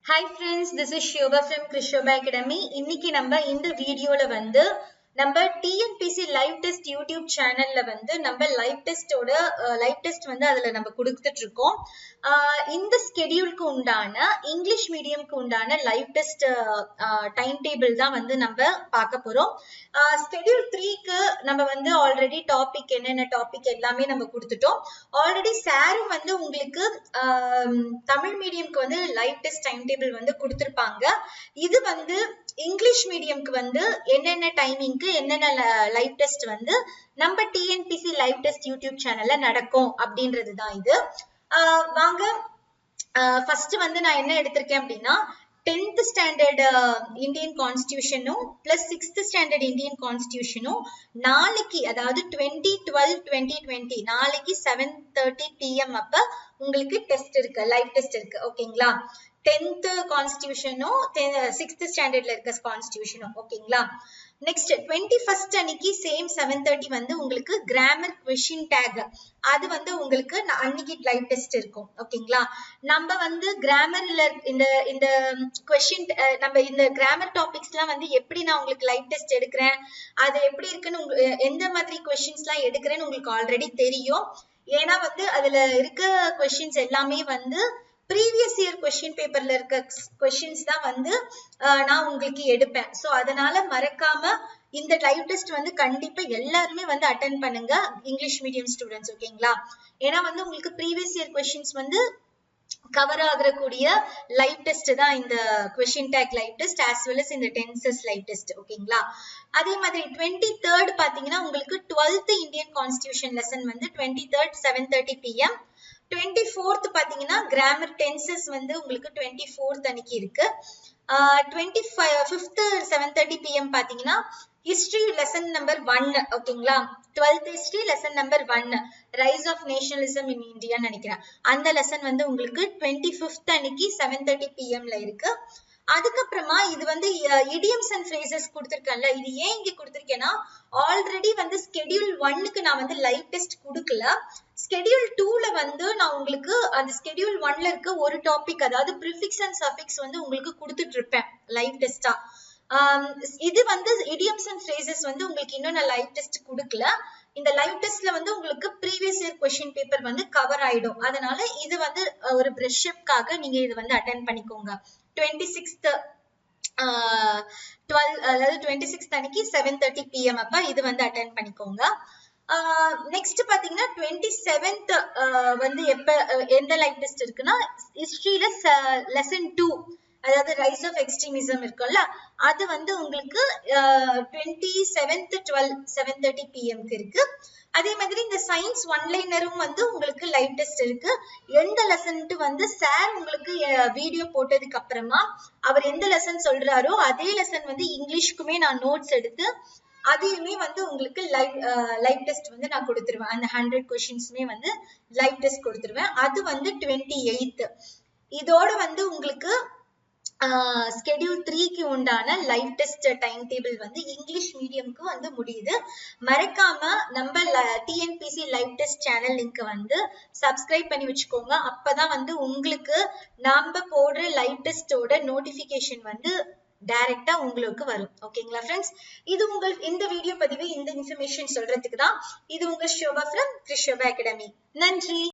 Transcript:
Hi friends, this is Shobha from Krishobha Academy. இன்னைக்கு நம்ம இந்த வீடியோல வந்து நம்ம TNPC லைவ் டெஸ்ட் யூடியூப் சேனல்ல வந்து நம்ம லைவ் டெஸ்ட் வந்து அதுல நம்ம கொடுத்துட்டு இருக்கோம். இந்த ஸ்கெடியூலுக்கு உண்டான இங்கிலீஷ் மீடியம்க்கு உண்டான லைவ் டெஸ்ட் டைம் டேபிள் தான் வந்து நம்ம பார்க்க போறோம். ஸ்கெடியூல் 3க்கு நம்ம வந்து ஆல்ரெடி டாபிக் என்னென்ன டாபிக் எல்லாமே நம்ம கொடுத்துட்டோம். ஆல்ரெடி சாரும் வந்து உங்களுக்கு தமிழ் மீடியம்க்கு வந்து லைவ் டெஸ்ட் டைம் டேபிள் வந்து கொடுத்திருப்பாங்க. இது வந்து இங்கிலீஷ் மீடியம்க்கு வந்து என்னென்ன டைமிங்க்கு என்னென்ன லைவ் டெஸ்ட் வந்து நம்ம TNPC லைவ் டெஸ்ட் யூடியூப் சேனல்ல நடக்கும் அப்படின்றது தான் இது. வாங்க ஃபர்ஸ்ட் வந்து நான் என்ன எடுத்திருக்கேன் அப்படின்னா 10th ஸ்டாண்டர்ட் இந்தியன் கான்ஸ்டிடியூஷனும் பிளஸ் 6th ஸ்டாண்டர்ட் இந்தியன் கான்ஸ்டிடியூஷனும் நாளைக்கு அதாவது 20/12/2020 நாளைக்கு 7:30 PM அப்ப உங்களுக்கு டெஸ்ட் இருக்கு, லைவ் டெஸ்ட் இருக்கு. ஓகேங்களா? 10th கான்ஸ்டிடியூஷனும் 6th ஸ்டாண்டர்ட்ல இருக்க கான்ஸ்டிடியூஷனும். ஓகேங்களா? நெக்ஸ்ட் 21st அன்னைக்கு சேம் 7:30 வந்து உங்களுக்கு கிராமர் கொஸ்டின் டேக் அது வந்து உங்களுக்கு அன்னைக்கு லைவ் டெஸ்ட் இருக்கும். ஓகேங்களா? நம்ம வந்து கிராமர்ல இந்த கொஸ்டின் நம்ம இந்த கிராமர் டாபிக்ஸ் எல்லாம் வந்து எப்படி நான் உங்களுக்கு லைவ் டெஸ்ட் எடுக்கிறேன், அது எப்படி இருக்குன்னு எந்த மாதிரி கொஸ்டின்ஸ் எல்லாம் எடுக்கிறேன்னு உங்களுக்கு ஆல்ரெடி தெரியும். ஏன்னா வந்து அதுல இருக்க கொஸ்டின்ஸ் எல்லாமே வந்து ப்ரீவியஸ் இயர் கொஸ்டின் பேப்பர்ல இருக்க கொஸ்டின்ஸ் தான் வந்து நான் உங்களுக்கு எடுப்பேன். ஸோ அதனால மறக்காம இந்த லைவ் டெஸ்ட் வந்து கண்டிப்பா எல்லாருமே வந்து அட்டென்ட் பண்ணுங்க, இங்கிலீஷ் மீடியம் ஸ்டூடெண்ட்ஸ். ஓகேங்களா? ஏன்னா வந்து உங்களுக்கு ப்ரீவியஸ் இயர் கொஸ்டின்ஸ் வந்து கவர் ஆகக்கூடிய லைவ் டெஸ்ட் தான் இந்த question take live test as well as இந்த டென்சஸ் லைவ் டெஸ்ட். ஓகேங்களா? அதே மாதிரி 23rd பாத்தீங்கன்னா உங்களுக்கு 12th இந்தியன் கான்ஸ்டிடியூஷன் லெசன் வந்து 23rd 7:30 PM. 24th பாத்தீங்கன்னா கிராமர் டென்சஸ் வந்து உங்களுக்கு 24th அன்னைக்கு இருக்கு. 25th 7:30 PM பாத்தீங்கன்னா ஹிஸ்டரி லெசன் நம்பர் 1. ஓகேங்களா? 12th history lesson number 1 rise of nationalism in India நினைக்கிறேன். அந்த லெசன் வந்து உங்களுக்கு 25th அன்னைக்கு 7:30 PM இருக்கு. அதுக்கப்புறமா இது வந்து இடியம்ஸ் அண்ட் ஃப்ரேசஸ் கொடுத்திருக்கேன்ல, இது ஏன் இங்க கொடுத்திருக்கேன்னா ஆல்ரெடி வந்து ஸ்கெடியூல் 1க்கு நான் வந்து லைவ் டெஸ்ட் கொடுக்கல. ஸ்கெடியூல் 2ல வந்து நான் உங்களுக்கு அந்த ஸ்கெடியூல் 1ல இருக்க ஒரு டாபிக் அதாவது ப்ரிஃபிக்ஸ் அண்ட் சஃபிக்ஸ் வந்து உங்களுக்கு கொடுத்துட்டு இருப்பேன் லைவ் டெஸ்டா. இது வந்து இடியம்ஸ் அண்ட் ஃப்ரேசஸ் வந்து உங்களுக்கு இன்னும் நான் லைவ் டெஸ்ட் கொடுக்கல. இந்த லைவ் டெஸ்ட்ல வந்து உங்களுக்கு ப்ரீவியஸ் இயர் கொஸ்டின் பேப்பர் வந்து கவர் ஆயிடும். அதனால இது வந்து ஒரு பிரஷ் அப்காக நீங்க இது வந்து அட்டென்ட் பண்ணிக்கோங்க. 26th 26th அன்னைக்கு 7:30 PM அப்ப இது வந்து அட்டென்ட் பண்ணிக்கோங்க. நெக்ஸ்ட் பாத்தீங்கன்னா 27th வந்து எந்த லைவ் டெஸ்ட் இருக்குன்னா ஹிஸ்டரியில லெசன் 2 அதாவது ரைஸ் ஆஃப் எக்ஸ்ட்ரீமிசம் இருக்குல்ல, அது வந்து உங்களுக்கு 27th 12 7:30 PM இருக்கு. அதே மாதிரி இந்த சயின்ஸ் ஒன்லைனரும் வந்து உங்களுக்கு லைவ் டெஸ்ட் இருக்கு. எந்த லெசன் வந்து சார் உங்களுக்கு வீடியோ போட்டதுக்கு அப்புறமா அவர் எந்த லெசன் சொல்றாரோ அதே லெசன் வந்து இங்கிலீஷ்க்குமே நான் நோட்ஸ் எடுத்து அதையுமே வந்து உங்களுக்கு லைவ் டெஸ்ட் வந்து நான் கொடுத்துருவேன். அந்த 100 கொஸ்டின்ஸுமே வந்து லைவ் டெஸ்ட் கொடுத்துருவேன். அது வந்து 28th. இதோட வந்து உங்களுக்கு ஸ்கெடியூல் 3க்கு உண்டான லைவ் டெஸ்ட் டைம் டேபிள் வந்து இங்கிலீஷ் மீடியம்க்கு வந்து முடியுது. மறக்காம நம்ம TNPC live test channel link வந்து சப்ஸ்கிரைப் பண்ணி வச்சுக்கோங்க. அப்பதான் வந்து உங்களுக்கு நாம போடுற லைவ் டெஸ்டோட நோட்டிபிகேஷன் வந்து டைரக்டா உங்களுக்கு வரும். ஓகேங்களா ஃப்ரெண்ட்ஸ்? இது இந்த வீடியோ பதிவு இந்த இன்ஃபர்மேஷன் சொல்றதுக்கு தான். இது உங்க ஷோபா ஃப்ரம் கிருஷோபா அகாடமி. நன்றி.